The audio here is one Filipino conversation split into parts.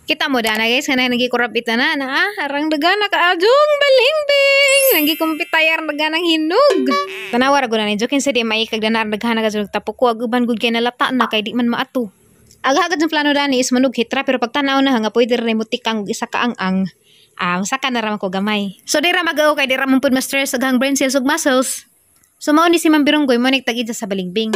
Kita mo na guys, kanay nagikurap ita na arang dagana ka ajong balingbing. Nagikumpitayar daganang hinog. Tanawar ko na ni jokin sa di maikag danar daghana ka jug tapok ko aguban gud kay nalata na kay di man maato. Agagad ng plano dani is manug hitra pero pag tanaw na nga pwede rin mo tikang isa ka ang saka na raman ko gamay. So dira magaw kay dira man pud ma-stress aghang brain cells ug muscles. So mao ni si Ma'am Bironggoy mo nagtagid sa balingbing.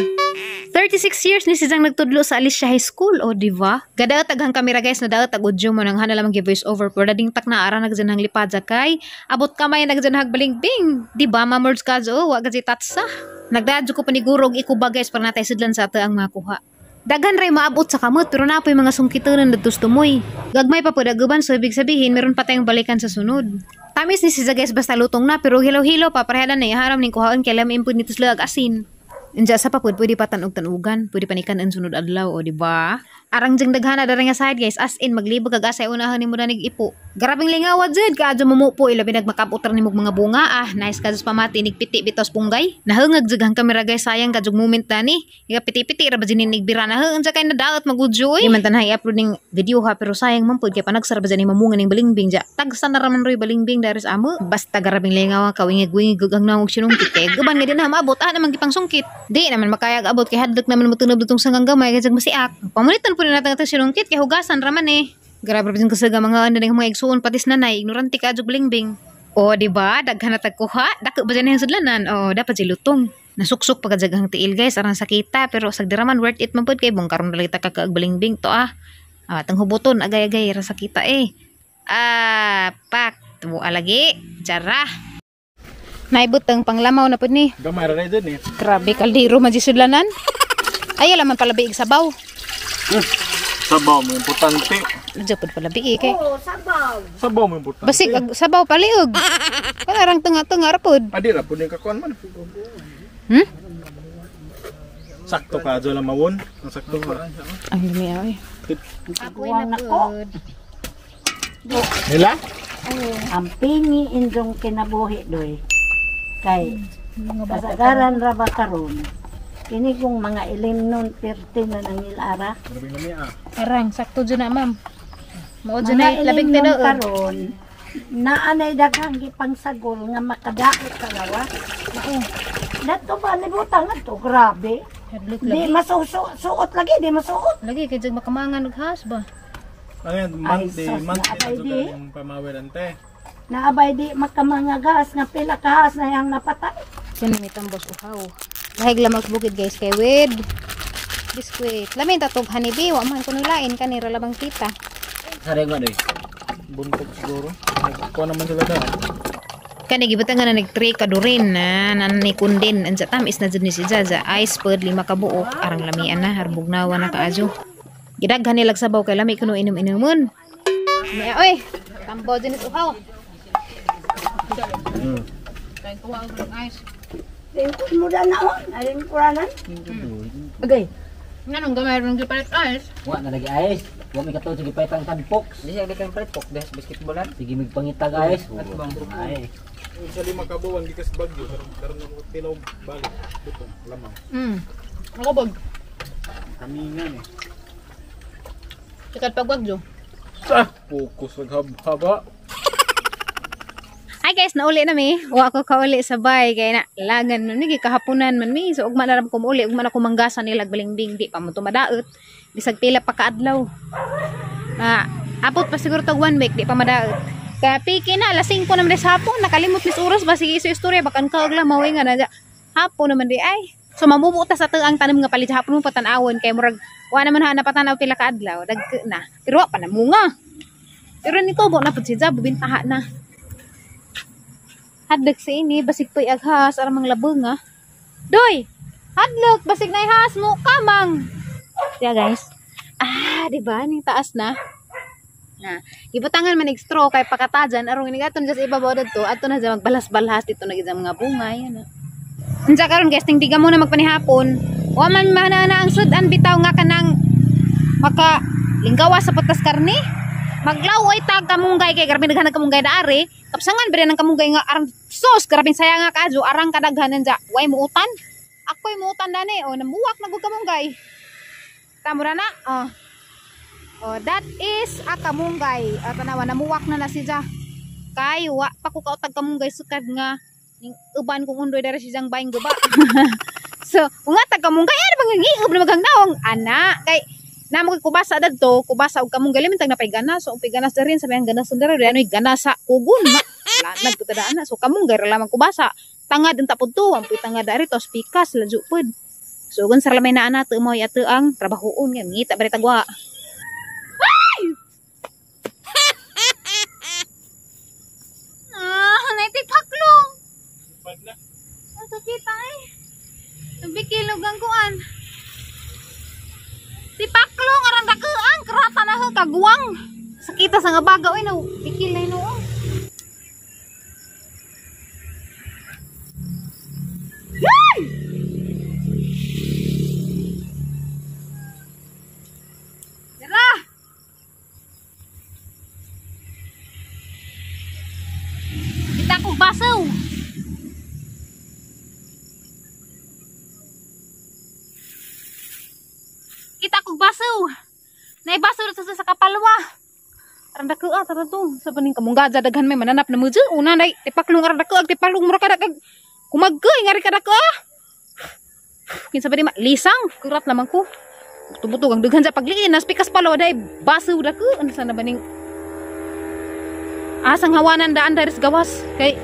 36 years ni siyang nagtudlo sa Alicia High School, o diba? Gadaot aghang kamera guys, na daot agudyo mo nang hana lamang gi-voice over for dading tak na ara nagjanhang lipadja kay abot kamay nagjanhag balingbing. Diba mamords ka jo, wa gadji tatsa. Nagdadyo ko panigurog ikuba guys para natay sidlan sa ate ang makuha. Dagan ray maabot sa kamot pero napoy mga sungkitanan dadtos tumoy. Gagmay pa pud aguban so ibig sabihin meron pa tayong balikan sa sunod. Tamis ni si guys basta lutong na pero hilaw-hilaw pa parehadan na iharam ning kuhaon kay lamin pud nitos lag asin. Inja sa papud pwede pa tanog-tanugan, pwede panikan ang sunod adlaw, o diba? Arang jeng daghana dara nga side guys, as in maglibog kag asay unahan nimo na ipo. Grabing lingawa jud kaadyo mumupo ilabi nagmakaputar nimo mga bunga nice kadus pamati nigpiti bitos punggay. Nahungag jud ang kamera guys, sayang kadjug moment tani. Iga piti-piti ra ba jinin nigbira na unsa kay nadaot magudyo oy. Di man tanay upload ning video ha pero sayang man pud kay panagsar ba jani mamunga ning balingbing ja. Tagsa na raman roy balingbing daris amo. Basta grabing lingawa kawingig-wingig ang nawog sinungkit kay guban nga din na maabot namang gipang sungkit. Di naman makayag abot kay hadlok naman mutunob dutong sangang gamay kay masiak. Pamunitan po na natin sinungkit kay hugasan raman eh. Grabe rin kasi mga ano mga igsuon patis nanay ignorante ka jug balingbing. O di ba daghan na tagkuha dako ba dyan ang sudlanan o dapat silutong. Nasuksok pa kadyaghang tiil guys aran sakita pero sagdiraman worth it man pud kay bong karon dali ta kag balingbing to tang hubuton agay-agay ra sakita eh. Pak tuwa lagi jara. Naibutang panglamaw na pud ni. Gamay ra dun eh. Grabe kaldiro man di sudlanan. Ay laman pala biig sabaw. Sabaw mo importante. Japod pala biig kay. Oo, sabaw. Sabaw mo importante. Basig sabaw paliog. Kanarang tanga-tanga ra pud. Adi ra pud ning kakuan man. Sakto ka jo lang mawon. Ang sakto ka. Ang dumi ay. Ako'y napod. Nila? Ang pingi indong kinabuhi doy. Kay kasagaran ra ba karon. Kini kong mga ilimnon 13 na nang ilara. Grabe lami Arang sakto dyan na ma'am. Mao dyan Mga ay labing ilimnon tinuod. karon. Naanay daghang gipang sagol nga makadaot kalawa. Dato ba nibutang ato grabe. Hadlok Di lagi. masuot lagi, di masuot. Lagi kay jag makamangan og has ba. Ano yan? Ay, sus, Monthly naabay na di. yung pamawiran te. Naabay di makamangagas nga pila kahas na yang napatay. Sino may tambos uhaw. Lahig lamang sa bukid guys kay with biskuit. Lamin tatog hanibi wa man kuno lain kanira labang kita. Sare nga doy. Buntok siguro. Kuha naman sila daw. Kani gibutang nga na nag-3 kadurin na nanikundin ansa tamis na jud ni si Jaja. Ice pod 5 ka buok arang lamian na harbog nawa na kaajo. Gidaghan nilag sabaw kay lami kuno inom-inomon. Niya oy, tambo dinis uhaw. Kay kuha og ice. Tingkod mo na naon, alin kuranan. Agay. Nganong gamay ron gipalit ice? Wa na lagi ayes. Wa mi katong sige paytang tanpok. Di siya kan pok des basketballan. Sige mig pangitag ayes. At bang ay. Sa 5 ka buwan gikas bagyo karon na mo tilaw balik. Dito lamang. Ako bag. Kami nga eh. Sikat pagwagjo. Focus haba. Hi guys, nauli na mi. Wa ko kauli sa bay kay na lagan man mi kahaponan man mi. So ugma na ram ko uli, ugma na ko manggasan nila balingbing di pa mo tumadaot. Bisag tila pa kaadlaw. Abot pa siguro tag 1 week di pa madaot. Kaya piki na alas 5 naman sa hapon, nakalimot mis oras ba sige iso istorya bakan ka og lamaway nga na hapon naman di ay. So mamubuta sa ang tanim nga palit hapon mo patanawon kay murag wa naman ha napatanaw pila ka adlaw dag na. Pero wa pa na munga. Pero nito bo na pud si Jab bintaha na. Hadlok sa ini, basig po'y aghas, aramang labong Doy! Hadlok, basig na ihas mo, kamang! Kaya guys, diba, ning taas na. Ibutangan man straw kay pakatajan, arong inigaton dyan sa ibabaw dito, ato na dyan magbalas-balas dito na dyan mga bunga, yan Ansa karon guys, tingtiga muna magpanihapon, waman manana ang sudan bitaw nga kanang maka linggawa sa patas karne. Maglaway tag kamunggay kay grabe daghan kamunggay daari kapsangan bere nang kamunggay nga arang sos grabe sayang nga kadyo arang kadaghanan ja way muutan ako'y muutan dani o namuwak na gud kamunggay tamura na Oh, that is a kamunggay. Tanawa namuwak na siya. Kay wa pa ko kautag kamunggay sukad nga ning uban kong undoy dara siyang baing guba. So, unga tag kamunggay ano bang ngiub na maghang naong ana kay namo kubasa dadto, kubasa og kamunggay limin tag napay ganas. So, upay ganas darin sa may ganas dara ano ganas sa kugon na. Lanag putada ana. So, kamunggay ra lamang kubasa. Tangad unta pud to, ampoy tangad dari tos pikas laju pud. So, gun sa lamay na ana teu mo ate ang trabahoon nga ngita bari tagwa. Naitikpaklong. Pad na. Sakita eh. Nabikilog ang kuan. Tipaklong arang dakeang kerata na kaguwang. Sakita sa nga bagaw eh no. Bikil na ino. Yay! Tara! Kita kong basaw. Kita kong basaw. Naibasaw na sa kapalwa. Arang dakeang tara to. Sa baning kamunggaja daghan may mananap na mujo. Una nay tipaklong arang dakeang tipaklong mura ka dagag. Kumagkay ngari ka dakeang. Kinsa ba di lisang kurat lamang ko. Tubutog ang daghan sa pagliinas pikas palaw day basaw dakeang sana baning asang hawanan daan dari gawas kay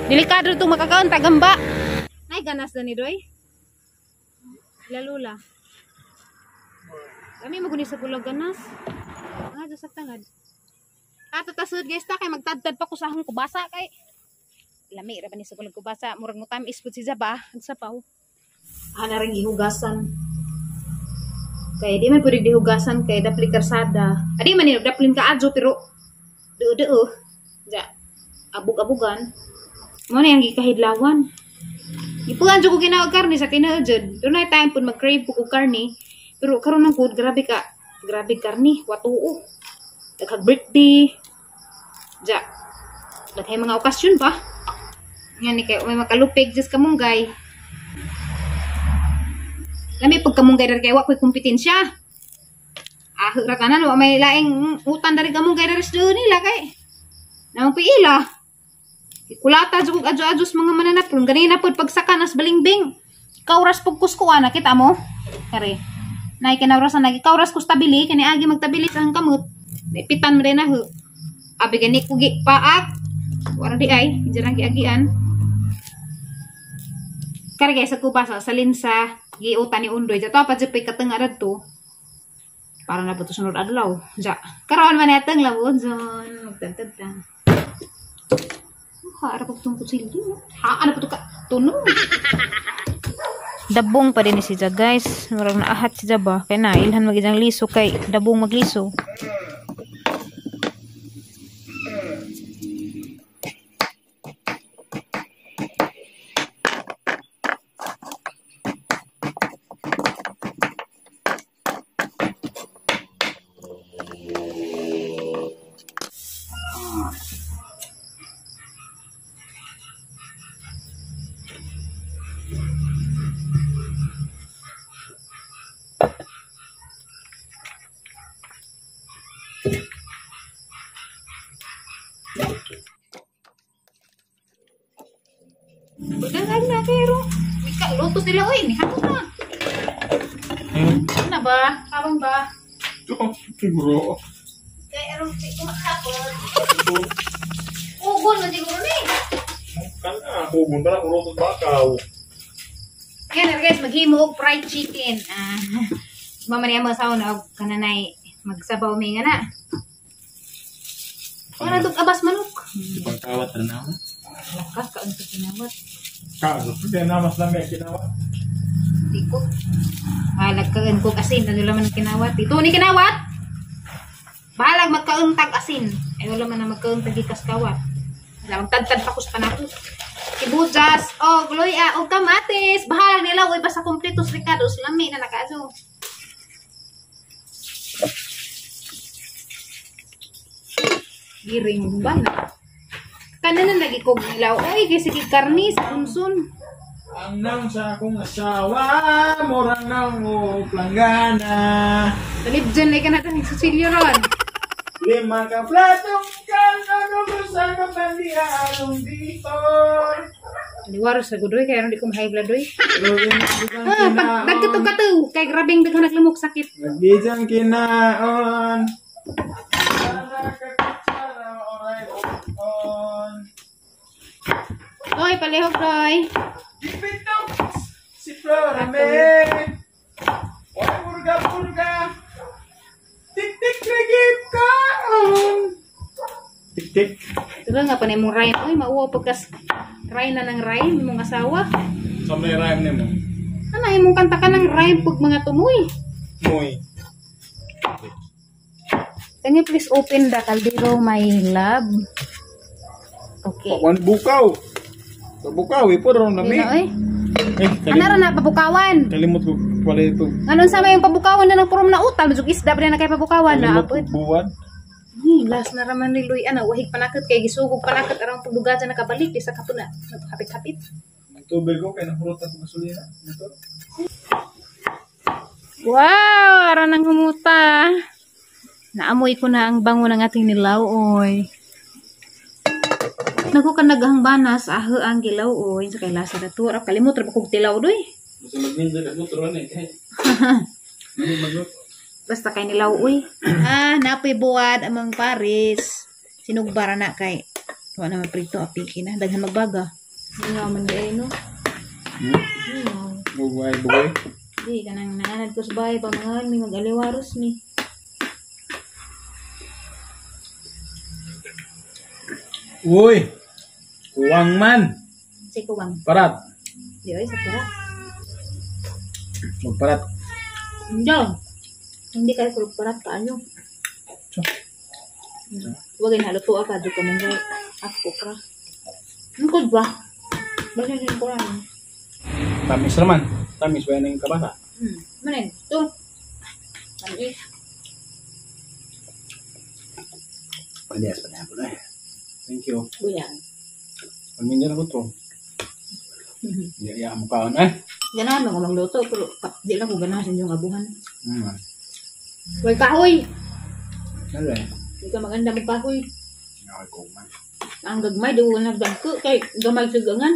delikado itong makakaon tagamba. Nay ganas na ni doy. Lalula. Kami maguni sa pulag ganas. Nga sa tangad. Ato tasud guys ta kay magtadtad pa ko sa hang kubasa kay lami ra ba ni sa pulag kubasa murag mo tamis pud si Jaba sa paw. Ana ring gihugasan. Kay di man pud dihugasan kay dapli karsada. Adi man ni daplin ka adjo pero deu ja abug-abugan mo na yung gikahidlawan ipugan ko ginawag karni sa tinaudjud doon na time pud mag-crave ko karni pero karon nang pud grabe karni watuo daghang birthday ja daghay mga okasyon pa yan ni kay may makalupig just kamunggay lami pag kamunggay dari kay wa koy kompetensya ratanan wa may laing utan dari kamunggay dari sa nila kay namang piila. Kulata jug adjo-adjos mga mananap ron ganina pod pagsaka nas balingbing. Kauras pug kuskuan nakita mo? Kare. Nay kinawras na kauras kus tabili kani agi magtabili sa hang kamot. Ipitan mo din na ho. Abi gani kugi paak. Wala di ay jarang giagian. Kare guys ako pa sa linsa giutan ni undoy jato pa jepay kateng adto. Para na puto sunod adlaw. Ja. Karon man ateng lawon zon magtantad. Harap ko tong kutsilyo. Ano po to ka? Tunog. Dabong pa din si Jaba guys. Murag naahat si Jaba. Kaya na ilhan magijang liso kay dabong magliso. Dagan na pero ika luto sila oy ni hapon na. Ano ba? Habang ba? Siguro. Kay aron ko maghapon. Ugol na siguro ni. Kan hugon ba na ulo sa bakaw. Yan guys, maghimo og fried chicken. Mama niya mo sauna og kananay magsabaw mi nga na. Ano tug abas manok? Pagkawat na. Lakas ka unsa kinawat. Kaso, hindi na mas lamig kinawa. Diko. Lagkaon ko asin, ano laman ang kinawat. Ito ni kinawat. Balag magkauntag asin. Ay wala man na magkauntag ikas kawat. Magtadtad pa ko sa panako. Sibuyas, luya, kamatis. Bahalag nila uy basta kompletos ricados lami na nakaso. Giring ba na? Kanan lagi kog nilaw. Oy, kasi karni sa unsun. Ang nang sa akong asawa, murang nang planggana. Talib dyan, ay ka natin ng Cecilio ron. 5 ka platong ano sa kapandianong dito. Liwaros na gudoy, kaya di ko ma-high blood doy. Pag Pag nagkatog-katog, kay grabing daghan naglamok sakit. Nagbijang kinaon. Para kakatsara oray on. Oy, palihog doy. Ipitong si Florame. Oy, purga. Tik-tik regip kaon. Tik-tik. Ito nga pa na imong rhyme. Oy, mauwa pagkas rhyme na ng rhyme, imong asawa. Sa may rhyme ni mo. Ano, imong kanta ka ng rhyme pag mga tumoy. Moy. Can you please open the caldero, my love? Okay. Pawan bukaw. Bukaw, ipuro na mi. Yun na, oy. Eh, Ano na, pabukawan. kalimot ko pala ito. Anon sa may pabukawan na ng purom na utal. Masuk isda pa na kay pabukawan na. Kalimot ko Apod. buwan. Last na raman ni Luy. Ano, wahig panakit kay gisugog panakit. Arang pagdugadya nakabalik. Di sa kapuna. Hapit-hapit. Ang tubig ko, kaya napurot ako gasolina. Ito. Wow! Araw nang humuta. Naamoy ko na ang bango ng ating nilaw, oy. Naku ka naghangbanas, aho ang gilaw, oy. Sa kay lasa na to. Kalimut, ra ba kong tilaw, doy. Gusto magninda ka motoron eh. Basta kay nilaw, oy. Napoy buwad amang Paris. Sinugbara na kay. Wala naman prito, apiki na. Daghan magbaga. Hindi nga man di ay, no? Bugay. Di, kanang naanad ko sa bahay pa mga may mag-aliwaros mi. Uy! Kuwang man. Si Kuwang. Parat. Di, oy, sa tira. Magparat. Hindi kayo kurparat ka, ano? Huwag yung haluto ka, doon ka mong ako ka. Ano ko ba? Basta yung kurang. Tamis naman. Tamis ba yung kabata? Mana ito? Tamis. Palias pa na ako na eh. Thank you. Buyan. Paminyan ako to. Iya mo kaon eh. Ganahan mo kung magluto, pero di lang ko ganahan yung abuhan. Hmm. Huwag kahoy! Ano eh? Hindi ka maganda magkahoy. Ako man. Ang gagmay, doon nagdagko, kay gamay sa gangan.